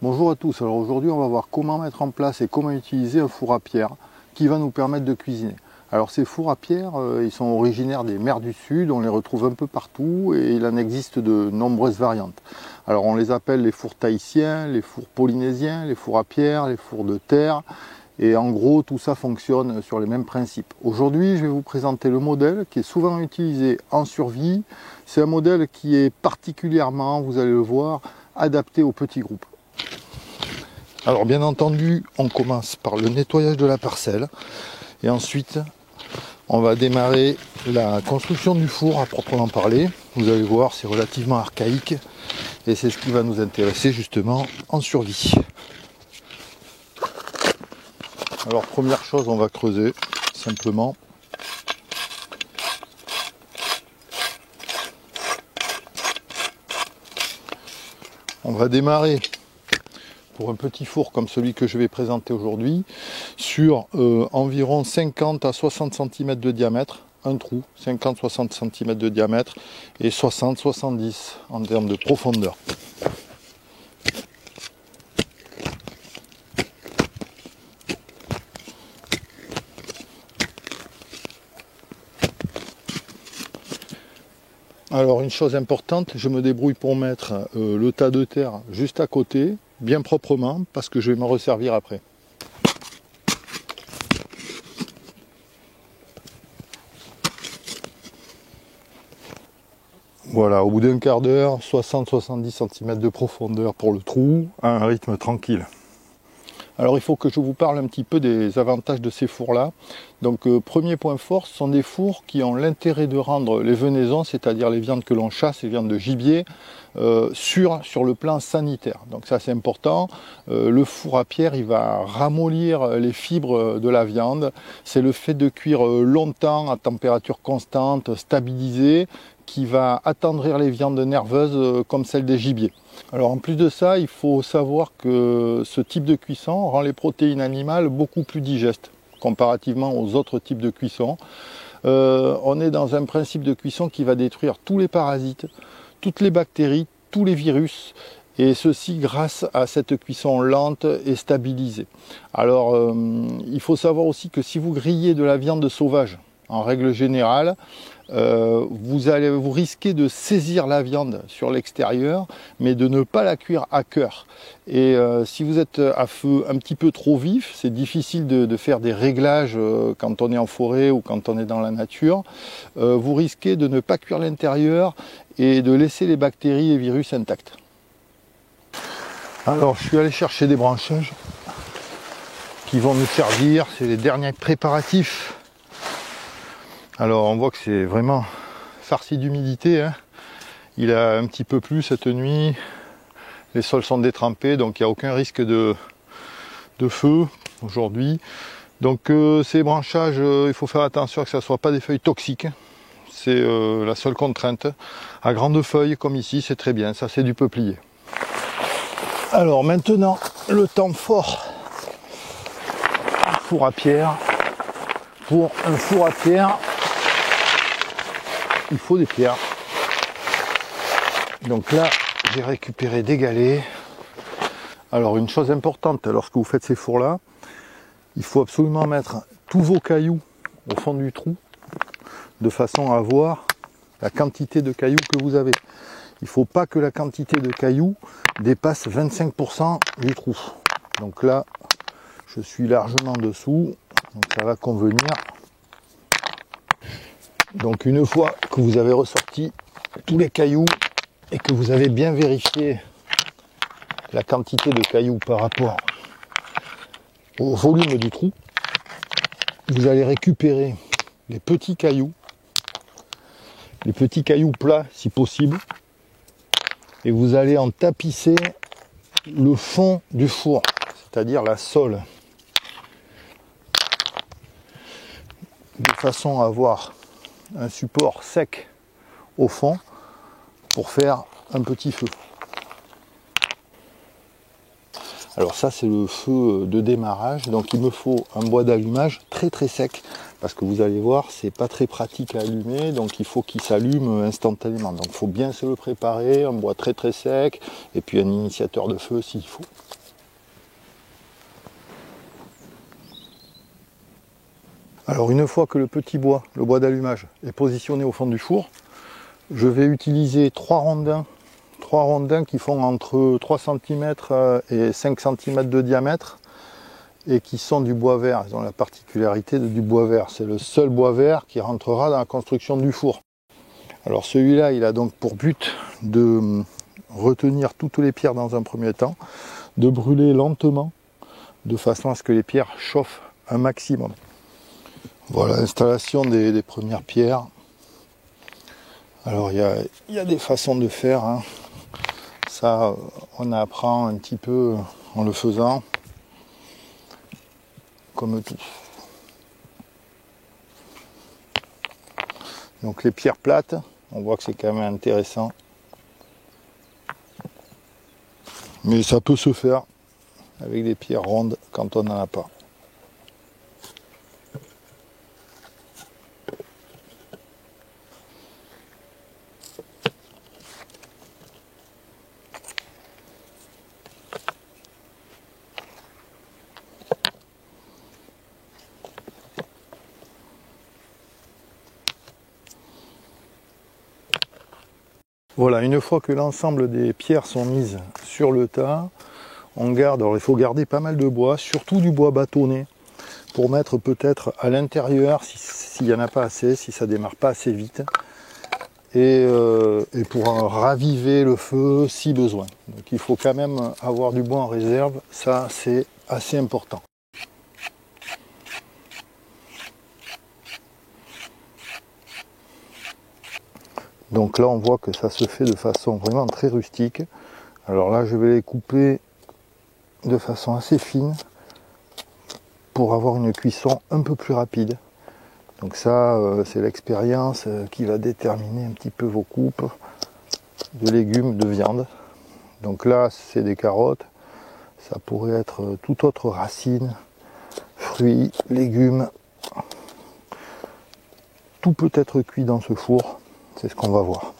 Bonjour à tous, alors aujourd'hui on va voir comment mettre en place et comment utiliser un four à pierre qui va nous permettre de cuisiner. Alors ces fours à pierre, ils sont originaires des mers du Sud, on les retrouve un peu partout et il en existe de nombreuses variantes. Alors on les appelle les fours tahitiens, les fours polynésiens, les fours à pierre, les fours de terre et en gros tout ça fonctionne sur les mêmes principes. Aujourd'hui je vais vous présenter le modèle qui est souvent utilisé en survie. C'est un modèle qui est particulièrement, vous allez le voir, adapté aux petits groupes. Alors bien entendu, on commence par le nettoyage de la parcelle et ensuite on va démarrer la construction du four à proprement parler. Vous allez voir, c'est relativement archaïque et c'est ce qui va nous intéresser justement en survie. Alors première chose, on va creuser simplement. On va démarrer pour un petit four comme celui que je vais présenter aujourd'hui, sur environ 50 à 60 cm de diamètre, un trou, 50-60 cm de diamètre et 60-70 en termes de profondeur. Alors une chose importante, je me débrouille pour mettre le tas de terre juste à côté, bien proprement, parce que je vais m'en resservir après. Voilà, au bout d'un quart d'heure, 60-70 cm de profondeur pour le trou, à un rythme tranquille. Alors il faut que je vous parle un petit peu des avantages de ces fours-là. Donc premier point fort, ce sont des fours qui ont l'intérêt de rendre les venaisons, c'est-à-dire les viandes que l'on chasse, les viandes de gibier, sûres sur le plan sanitaire. Donc ça c'est important. Le four à pierre, il va ramollir les fibres de la viande. C'est le fait de cuire longtemps à température constante, stabilisée, qui va attendrir les viandes nerveuses comme celles des gibiers. Alors en plus de ça, il faut savoir que ce type de cuisson rend les protéines animales beaucoup plus digestes comparativement aux autres types de cuisson. On est dans un principe de cuisson qui va détruire tous les parasites, toutes les bactéries, tous les virus, et ceci grâce à cette cuisson lente et stabilisée. Alors il faut savoir aussi que si vous grillez de la viande sauvage, en règle générale, vous risquez de saisir la viande sur l'extérieur, mais de ne pas la cuire à cœur. Et si vous êtes à feu un petit peu trop vif, c'est difficile de faire des réglages quand on est en forêt ou quand on est dans la nature. Vous risquez de ne pas cuire l'intérieur et de laisser les bactéries et virus intacts. Alors je suis allé chercher des branchages qui vont nous servir, c'est les derniers préparatifs. Alors on voit que c'est vraiment farci d'humidité, hein. Il a un petit peu plu cette nuit, les sols sont détrempés, donc il n'y a aucun risque de feu aujourd'hui. Donc ces branchages, il faut faire attention que ce ne soit pas des feuilles toxiques, c'est la seule contrainte. À grandes feuilles comme ici, c'est très bien, ça c'est du peuplier. Alors maintenant, le temps fort du four à pierre. Pour un four à pierre, il faut des pierres. Donc là, j'ai récupéré des galets. Alors une chose importante, lorsque vous faites ces fours-là, il faut absolument mettre tous vos cailloux au fond du trou, de façon à voir la quantité de cailloux que vous avez. Il ne faut pas que la quantité de cailloux dépasse 25% du trou. Donc là, je suis largement dessous, donc ça va convenir. Donc une fois que vous avez ressorti tous les cailloux et que vous avez bien vérifié la quantité de cailloux par rapport au volume du trou, vous allez récupérer les petits cailloux plats si possible, et vous allez en tapisser le fond du four, c'est-à-dire la sole, de façon à avoir un support sec au fond pour faire un petit feu. Alors ça c'est le feu de démarrage, donc il me faut un bois d'allumage très très sec, parce que vous allez voir c'est pas très pratique à allumer, donc il faut qu'il s'allume instantanément. Donc il faut bien se le préparer, un bois très très sec, et puis un initiateur de feu s'il faut. Alors une fois que le petit bois, le bois d'allumage, est positionné au fond du four, je vais utiliser 3 rondins qui font entre 3 cm et 5 cm de diamètre et qui sont du bois vert. Ils ont la particularité du bois vert. C'est le seul bois vert qui rentrera dans la construction du four. Alors celui-là, il a donc pour but de retenir toutes les pierres dans un premier temps, de brûler lentement de façon à ce que les pierres chauffent un maximum. Voilà l'installation des premières pierres. Alors il y a des façons de faire, hein. Ça on apprend un petit peu en le faisant, comme tout. Donc les pierres plates, on voit que c'est quand même intéressant. Mais ça peut se faire avec des pierres rondes quand on n'en a pas. Voilà, une fois que l'ensemble des pierres sont mises sur le tas, on garde, alors il faut garder pas mal de bois, surtout du bois bâtonné, pour mettre peut-être à l'intérieur, s'il n'y en a pas assez, si ça démarre pas assez vite, et pour raviver le feu si besoin. Donc il faut quand même avoir du bois en réserve, ça c'est assez important. Donc là on voit que ça se fait de façon vraiment très rustique. Alors là je vais les couper de façon assez fine pour avoir une cuisson un peu plus rapide. Donc ça c'est l'expérience qui va déterminer un petit peu vos coupes de légumes, de viande. Donc là c'est des carottes, ça pourrait être toute autre racine, fruits, légumes. Tout peut être cuit dans ce four. C'est ce qu'on va voir.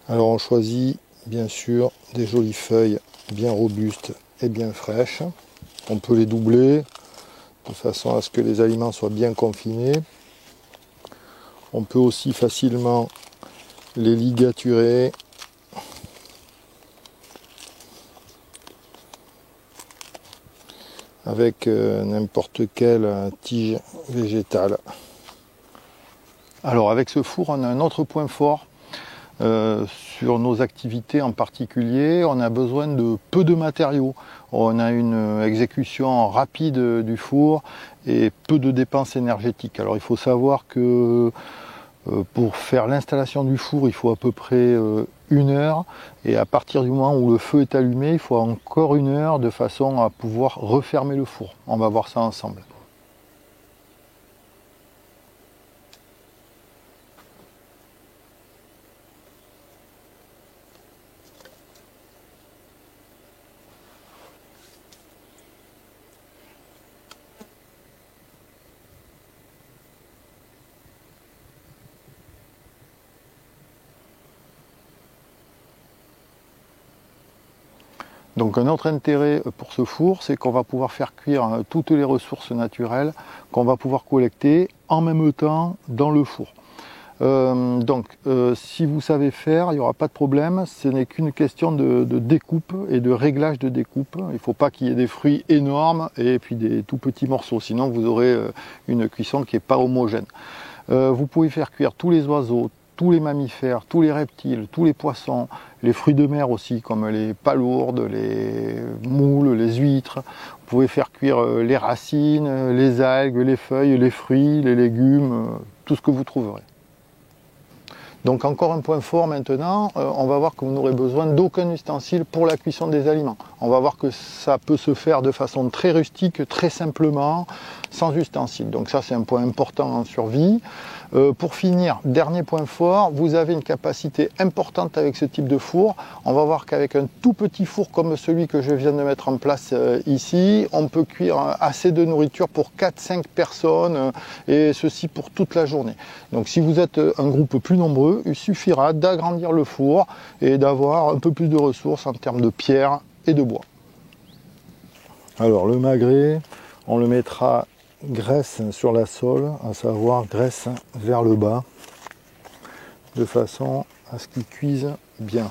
Alors on choisit bien sûr des jolies feuilles bien robustes et bien fraîches. On peut les doubler de façon à ce que les aliments soient bien confinés. On peut aussi facilement les ligaturer avec n'importe quelle tige végétale. Alors avec ce four, on a un autre point fort. Sur nos activités en particulier, on a besoin de peu de matériaux. On a une exécution rapide du four et peu de dépenses énergétiques. Alors il faut savoir que pour faire l'installation du four, il faut à peu près 1 heure, et à partir du moment où le feu est allumé, il faut encore 1 heure de façon à pouvoir refermer le four. On va voir ça ensemble. Donc un autre intérêt pour ce four, c'est qu'on va pouvoir faire cuire toutes les ressources naturelles qu'on va pouvoir collecter en même temps dans le four. Si vous savez faire, il n'y aura pas de problème. Ce n'est qu'une question de découpe et de réglage de découpe. Il ne faut pas qu'il y ait des fruits énormes et puis des tout petits morceaux. Sinon, vous aurez une cuisson qui n'est pas homogène. Vous pouvez faire cuire tous les oiseaux, tous les mammifères, tous les reptiles, tous les poissons, les fruits de mer aussi, comme les palourdes, les moules, les huîtres. Vous pouvez faire cuire les racines, les algues, les feuilles, les fruits, les légumes, tout ce que vous trouverez. Donc encore un point fort maintenant, on va voir que vous n'aurez besoin d'aucun ustensile pour la cuisson des aliments. On va voir que ça peut se faire de façon très rustique, très simplement, sans ustensiles. Donc ça c'est un point important en survie. Pour finir, dernier point fort, vous avez une capacité importante avec ce type de four. On va voir qu'avec un tout petit four comme celui que je viens de mettre en place ici, on peut cuire assez de nourriture pour 4-5 personnes et ceci pour toute la journée. Donc si vous êtes un groupe plus nombreux, il suffira d'agrandir le four et d'avoir un peu plus de ressources en termes de pierre et de bois. Alors le magret, on le mettra graisse sur la sole, à savoir graisse vers le bas, de façon à ce qu'il cuise bien.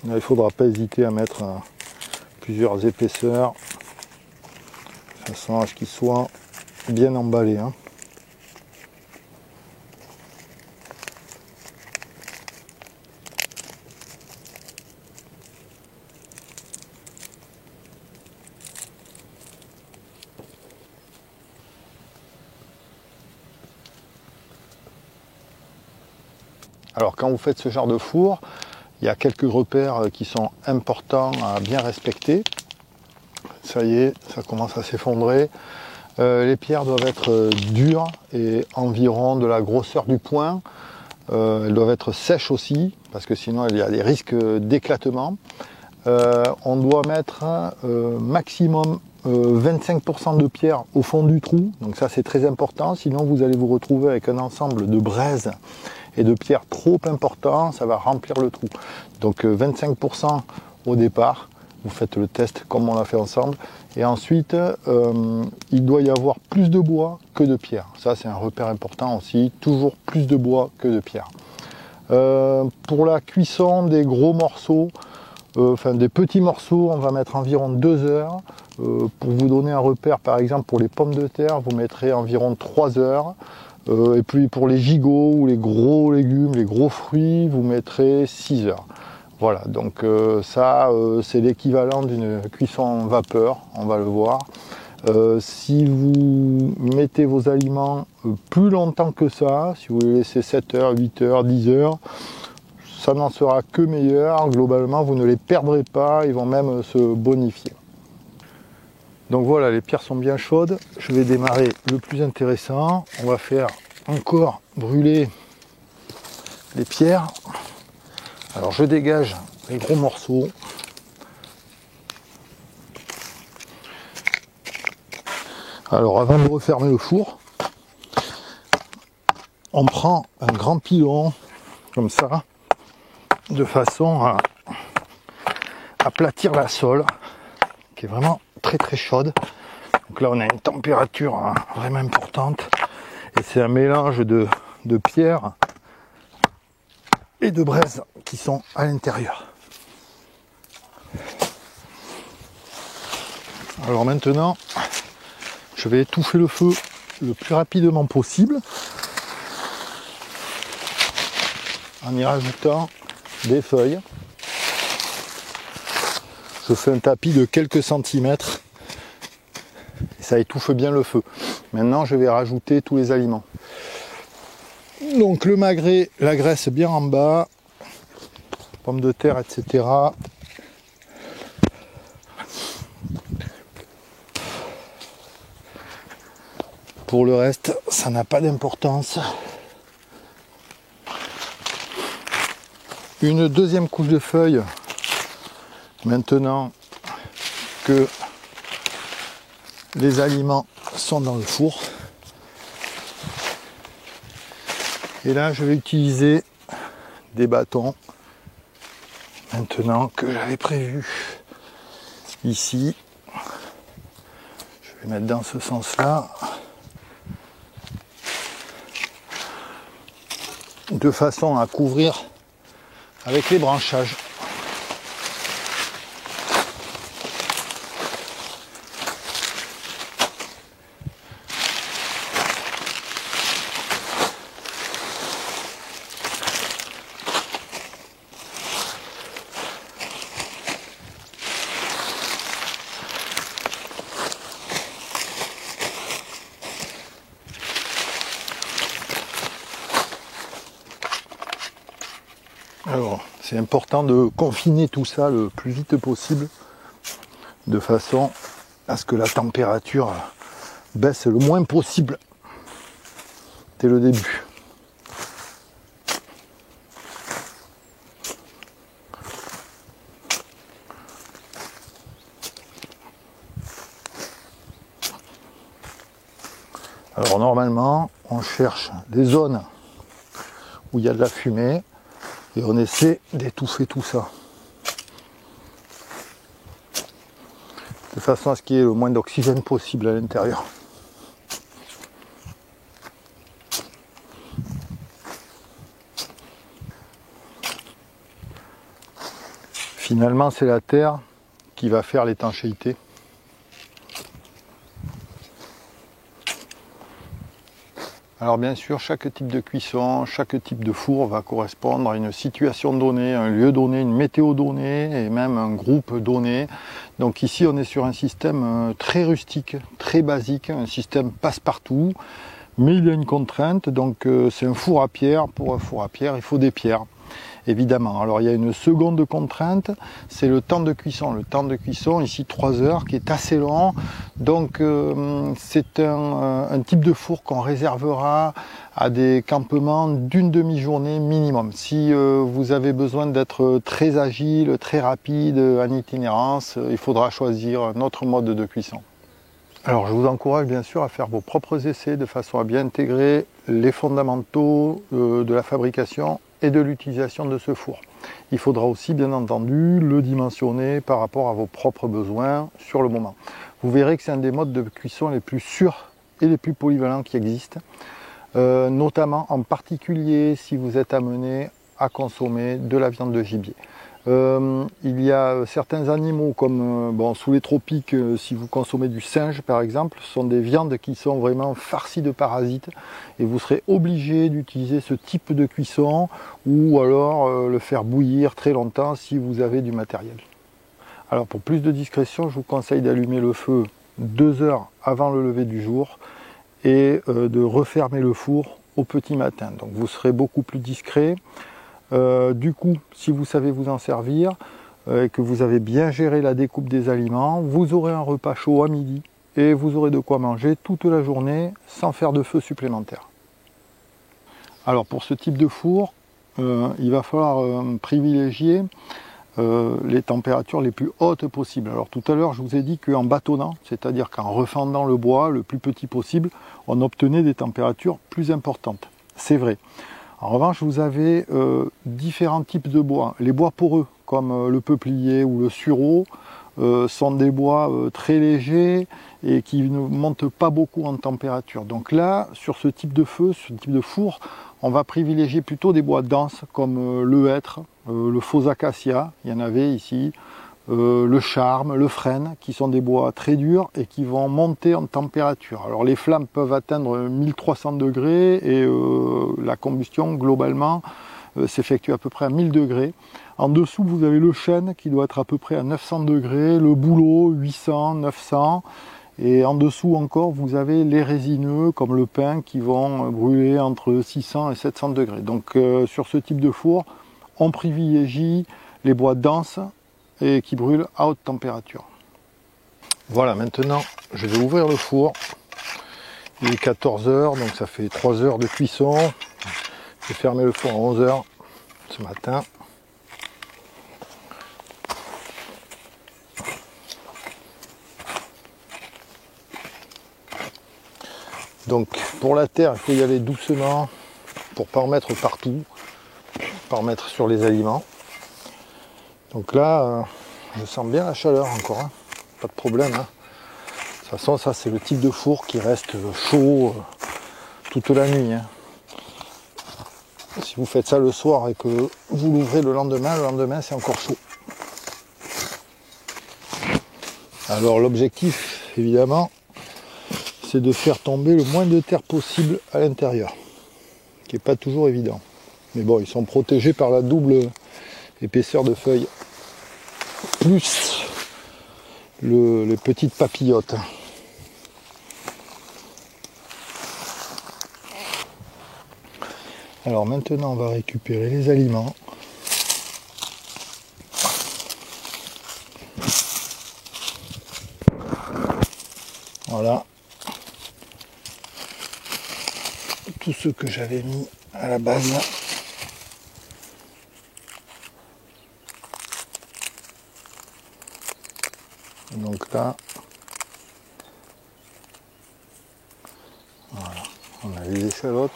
Là, il ne faudra pas hésiter à mettre plusieurs épaisseurs, de façon à ce qu'il soit bien emballé. Alors quand vous faites ce genre de four, il y a quelques repères qui sont importants à bien respecter. Ça y est, ça commence à s'effondrer. Les pierres doivent être dures et environ de la grosseur du poing. Elles doivent être sèches aussi, parce que sinon il y a des risques d'éclatement. On doit mettre maximum 25% de pierre au fond du trou, donc ça c'est très important, sinon vous allez vous retrouver avec un ensemble de braises et de pierres trop importants, ça va remplir le trou. Donc 25% au départ, vous faites le test comme on l'a fait ensemble, et ensuite il doit y avoir plus de bois que de pierre. Ça c'est un repère important aussi, toujours plus de bois que de pierre. Pour la cuisson des gros morceaux, des petits morceaux, on va mettre environ 2 heures. Pour vous donner un repère, par exemple pour les pommes de terre, vous mettrez environ 3 heures. Et puis pour les gigots ou les gros légumes, les gros fruits, vous mettrez 6 heures. Voilà, donc ça c'est l'équivalent d'une cuisson vapeur, on va le voir. Si vous mettez vos aliments plus longtemps que ça, si vous les laissez 7 heures, 8 heures, 10 heures, ça n'en sera que meilleur. Globalement, vous ne les perdrez pas, ils vont même se bonifier. Donc voilà, les pierres sont bien chaudes. Je vais démarrer le plus intéressant. On va faire encore brûler les pierres. Alors je dégage les gros morceaux. Alors avant de refermer le four, on prend un grand pilon comme ça, de façon à aplatir la sole, qui est vraiment très très chaude. Donc là on a une température vraiment importante, et c'est un mélange de pierre et de braise qui sont à l'intérieur. Alors maintenant, je vais étouffer le feu le plus rapidement possible en y rajoutant des feuilles. Je fais un tapis de quelques centimètres et ça étouffe bien le feu. Maintenant je vais rajouter tous les aliments. Donc le magret, la graisse bien en bas, pommes de terre, etc. Pour le reste, ça n'a pas d'importance. Une deuxième couche de feuilles, maintenant que les aliments sont dans le four. Et là, je vais utiliser des bâtons, maintenant que j'avais prévu ici. Je vais mettre dans ce sens-là, de façon à couvrir avec les branchages. Alors, c'est important de confiner tout ça le plus vite possible, de façon à ce que la température baisse le moins possible dès le début. Alors normalement, on cherche des zones où il y a de la fumée, et on essaie d'étouffer tout ça. De façon à ce qu'il y ait le moins d'oxygène possible à l'intérieur. Finalement, c'est la terre qui va faire l'étanchéité. Alors bien sûr, chaque type de cuisson, chaque type de four va correspondre à une situation donnée, un lieu donné, une météo donnée et même un groupe donné. Donc ici, on est sur un système très rustique, très basique, un système passe-partout, mais il y a une contrainte, donc c'est un four à pierre. Pour un four à pierre, il faut des pierres, évidemment. Alors il y a une seconde contrainte, c'est le temps de cuisson. Le temps de cuisson, ici 3 heures, qui est assez long. Donc c'est un type de four qu'on réservera à des campements d'une demi-journée minimum. Si vous avez besoin d'être très agile, très rapide en itinérance, il faudra choisir un autre mode de cuisson. Alors je vous encourage bien sûr à faire vos propres essais de façon à bien intégrer les fondamentaux de la fabrication et de l'utilisation de ce four. Il faudra aussi bien entendu le dimensionner par rapport à vos propres besoins sur le moment. Vous verrez que c'est un des modes de cuisson les plus sûrs et les plus polyvalents qui existent, notamment en particulier si vous êtes amené à consommer de la viande de gibier. Il y a certains animaux comme sous les tropiques, si vous consommez du singe par exemple, ce sont des viandes qui sont vraiment farcies de parasites et vous serez obligé d'utiliser ce type de cuisson ou alors le faire bouillir très longtemps si vous avez du matériel. Alors pour plus de discrétion, je vous conseille d'allumer le feu 2 heures avant le lever du jour et de refermer le four au petit matin. Donc vous serez beaucoup plus discret. Du coup, si vous savez vous en servir et que vous avez bien géré la découpe des aliments, vous aurez un repas chaud à midi et vous aurez de quoi manger toute la journée sans faire de feu supplémentaire. Alors pour ce type de four, il va falloir privilégier les températures les plus hautes possibles. Alors tout à l'heure, je vous ai dit qu'en bâtonnant, c'est-à-dire qu'en refendant le bois le plus petit possible, on obtenait des températures plus importantes. C'est vrai. En revanche, vous avez différents types de bois. Les bois poreux, comme le peuplier ou le sureau, sont des bois très légers et qui ne montent pas beaucoup en température. Donc là, sur ce type de feu, ce type de four, on va privilégier plutôt des bois denses comme le hêtre, le faux acacia, il y en avait ici, le charme, le frêne, qui sont des bois très durs et qui vont monter en température. Alors les flammes peuvent atteindre 1300 degrés et la combustion globalement s'effectue à peu près à 1000 degrés. En dessous vous avez le chêne qui doit être à peu près à 900 degrés, le bouleau 800, 900 et en dessous encore vous avez les résineux comme le pin qui vont brûler entre 600 et 700 degrés. Donc sur ce type de four on privilégie les bois denses et qui brûle à haute température. Voilà, maintenant je vais ouvrir le four. Il est 14 h, donc ça fait 3 heures de cuisson. J'ai fermé le four à 11 h ce matin. Donc pour la terre, il faut y aller doucement pour pas en mettre partout, pas en mettre sur les aliments. Donc là, je sens bien la chaleur encore, hein. Pas de problème, hein. De toute façon, ça c'est le type de four qui reste chaud toute la nuit, hein. Si vous faites ça le soir et que vous l'ouvrez le lendemain c'est encore chaud. Alors l'objectif, évidemment, c'est de faire tomber le moins de terre possible à l'intérieur, qui n'est pas toujours évident. Mais bon, ils sont protégés par la double épaisseur de feuilles, plus les petites papillotes. Alors maintenant, on va récupérer les aliments. Voilà. Tout ce que j'avais mis à la base. Donc là, voilà, on a les échalotes.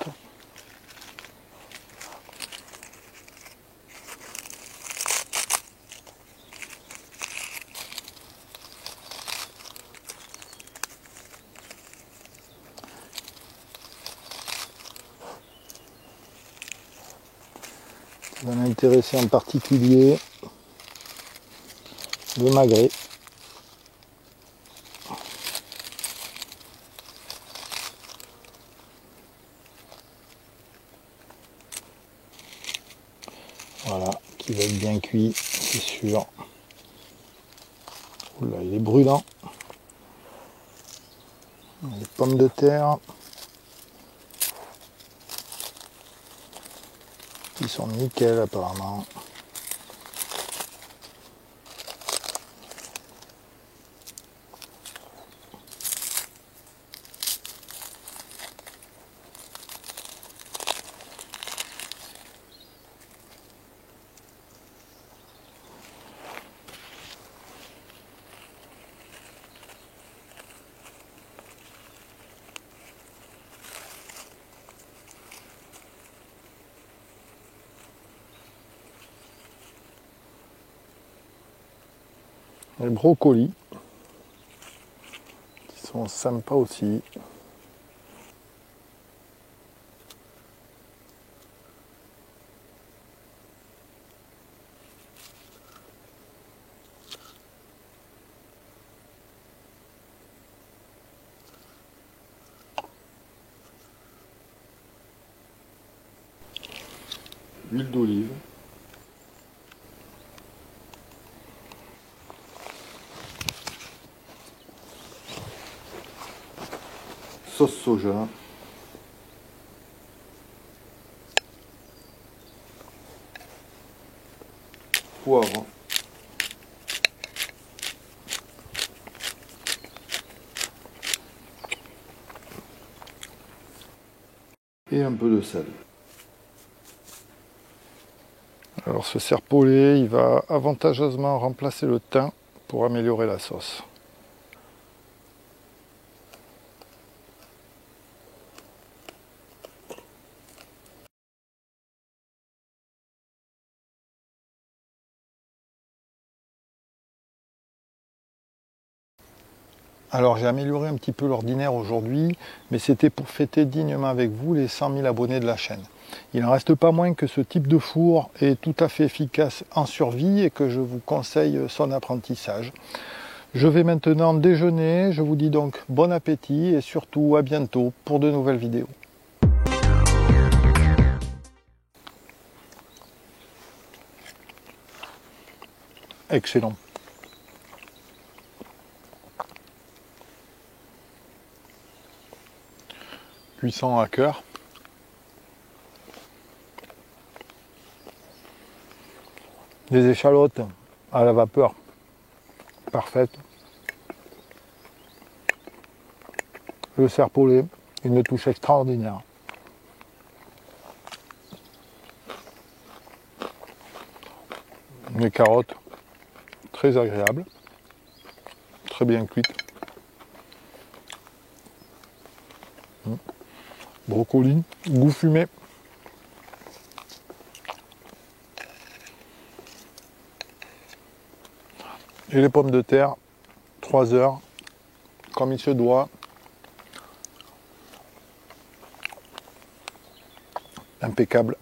Ce qui va m'intéresser en particulier, le magret. Voilà, qui va être bien cuit, c'est sûr. Oula, il est brûlant. Les pommes de terre, qui sont nickel apparemment. Les brocolis, qui sont sympas aussi. L'huile d'olive. Sauce soja. Poivre. Et un peu de sel. Alors ce serpolet, il va avantageusement remplacer le thym pour améliorer la sauce. Alors j'ai amélioré un petit peu l'ordinaire aujourd'hui, mais c'était pour fêter dignement avec vous les 100 000 abonnés de la chaîne. Il n'en reste pas moins que ce type de four est tout à fait efficace en survie et que je vous conseille son apprentissage. Je vais maintenant déjeuner, je vous dis donc bon appétit et surtout à bientôt pour de nouvelles vidéos. Excellent. Cuisson à cœur. Des échalotes à la vapeur. Parfaite. Le serpolet, une touche extraordinaire. Les carottes, très agréables. Très bien cuites. Brocoli, goût fumé, Et les pommes de terre, 3 heures, comme il se doit. Impeccable.